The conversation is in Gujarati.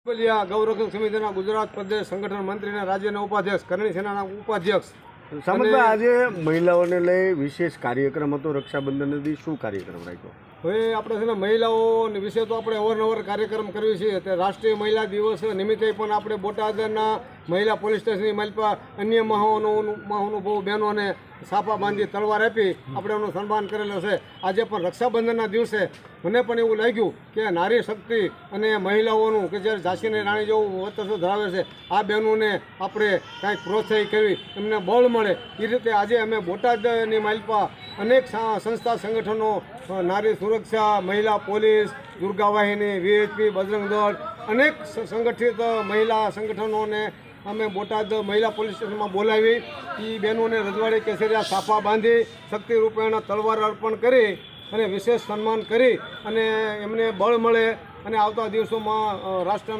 ગૌરક્ષક સમિતિના ગુજરાત પ્રદેશ સંગઠન મંત્રીના રાજ્યના ઉપાધ્યક્ષ કરણી સેનાના ઉપાધ્યક્ષ સામંતભાઈ, આજે મહિલાઓને લઈ વિશેષ કાર્યક્રમ હતો. રક્ષાબંધન દી શું કાર્યક્રમ રાખ્યો? હવે આપણે છે ને મહિલાઓ વિશે તો આપણે અવારનવાર કાર્યક્રમ કરવી છીએ. તે રાષ્ટ્રીય મહિલા દિવસ નિમિત્તે પણ આપણે બોટાદના મહિલા પોલીસ સ્ટેશનની માલપા અન્ય મહાનુભાવો બહેનોને સાફા બાંધી તલવાર આપી આપણે એનું સન્માન કરેલો છે. આજે પણ રક્ષાબંધનના દિવસે મને પણ એવું લાગ્યું કે નારી શક્તિ અને મહિલાઓનું કે જ્યારે ઝાંસીની રાણી જેવું વર્ચસ્વ ધરાવે છે, આ બહેનોને આપણે કાંઈક પ્રોત્સાહિત કરવી, એમને બળ મળે એ રીતે આજે અમે બોટાદની માલપા અનેક સંસ્થા સંગઠનો, નારી સુરક્ષા, મહિલા પોલીસ, દુર્ગા વાહિની, વીએચપી, બજરંગ દળ, અનેક સંગઠિત મહિલા સંગઠનોને અમે બોટાદ મહિલા પોલીસ સ્ટેશનમાં બોલાવી એ બહેનોને રજવાડી કેસરિયા સાફા બાંધી શક્તિ રૂપેણ તલવાર અર્પણ કરી અને વિશેષ સન્માન કરી અને એમને બળ મળે અને આવતા દિવસોમાં રાષ્ટ્ર